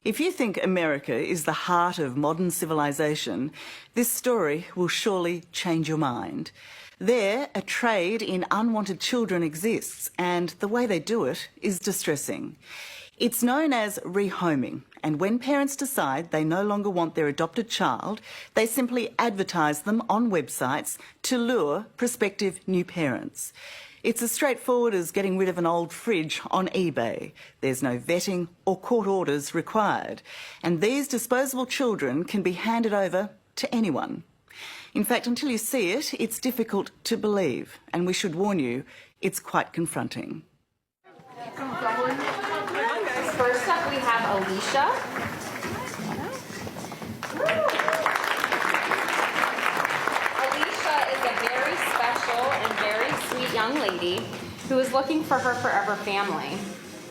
If you think America is the heart of modern civilization, this story will surely change your mind. There, a trade in unwanted children exists, and the way they do it is distressing. It's known as rehoming, and when parents decide they no longer want their adopted child, they simply advertise them on websites to lure prospective new parents. It's as straightforward as getting rid of an old fridge on eBay. There's no vetting or court orders required. And these disposable children can be handed over to anyone. In fact, until you see it, it's difficult to believe. And we should warn you, it's quite confronting. First up, we have Alicia. Alicia is a very special and very sweet young lady who is looking for her forever family.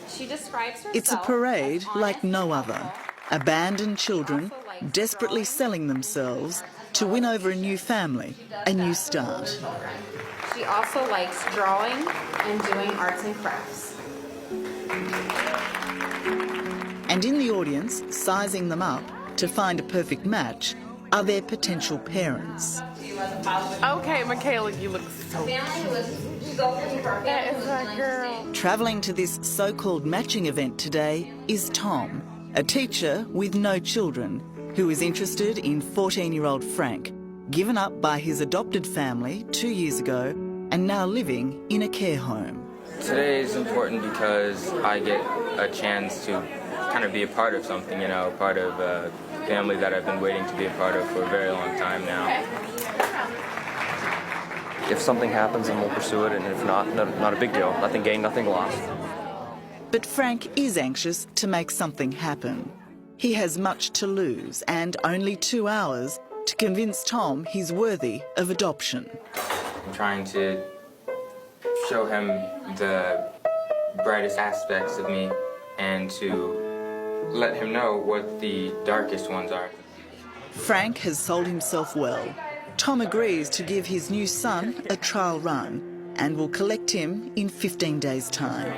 She describes herself. It's a parade like no other. Abandoned children desperately selling themselves to win over a new family, a new start. She also likes drawing and doing arts and crafts. And in the audience, sizing them up to find a perfect match, are their potential parents. Okay, Michaela, you look so cute. That is my girl. Travelling to this so-called matching event today is Tom, a teacher with no children, who is interested in 14-year-old Frank, given up by his adopted family 2 years ago and now living in a care home. Today is important because I get a chance to kind of be a part of something, you know, part of a family that I've been waiting to be a part of for a very long time now. If something happens, then we'll pursue it, and if not, not a big deal. Nothing gained, nothing lost. But Frank is anxious to make something happen. He has much to lose and only 2 hours to convince Tom he's worthy of adoption. I'm trying to show him the brightest aspects of me and to let him know what the darkest ones are. Frank has sold himself well. Tom agrees to give his new son a trial run and will collect him in 15 days' time.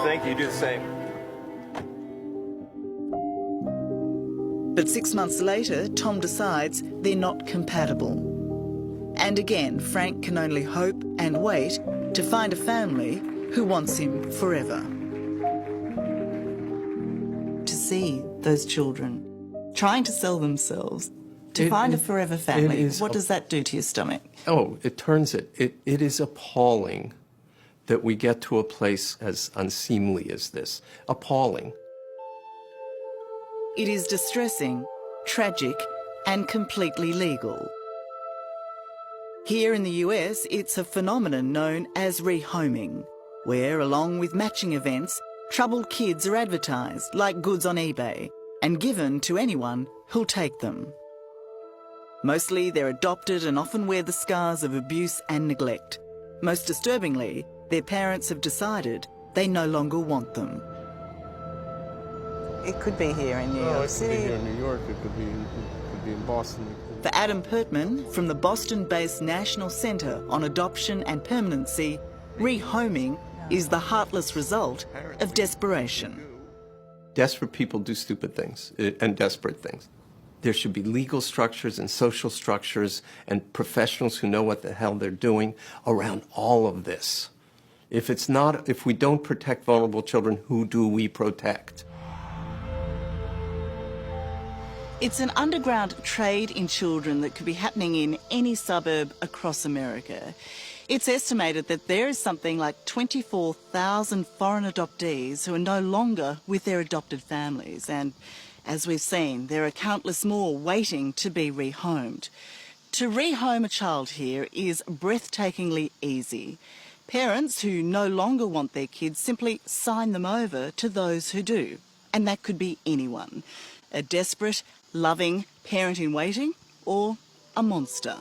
Thank you. Do the same. But 6 months later, Tom decides they're not compatible. And again, Frank can only hope and wait to find a family who wants him forever. To see those children trying to sell themselves to find a forever family, what does that do to your stomach? Oh, it turns it. It is appalling that we get to a place as unseemly as this. Appalling. It is distressing, tragic, and completely legal. Here in the US, it's a phenomenon known as rehoming, where, along with matching events, troubled kids are advertised like goods on eBay and given to anyone who'll take them. Mostly they're adopted and often wear the scars of abuse and neglect. Most disturbingly, their parents have decided they no longer want them. It could be here in New York City. It could be here in New York, it could be in Boston. For Adam Pertman, from the Boston-based National Centre on Adoption and Permanency, rehoming is the heartless result of desperation. Desperate people do stupid things and desperate things. There should be legal structures and social structures and professionals who know what the hell they're doing around all of this. If we don't protect vulnerable children, who do we protect? It's an underground trade in children that could be happening in any suburb across America. It's estimated that there is something like 24,000 foreign adoptees who are no longer with their adopted families. And as we've seen, there are countless more waiting to be rehomed. To rehome a child here is breathtakingly easy. Parents who no longer want their kids simply sign them over to those who do. And that could be anyone. A desperate, loving parent in waiting, or a monster.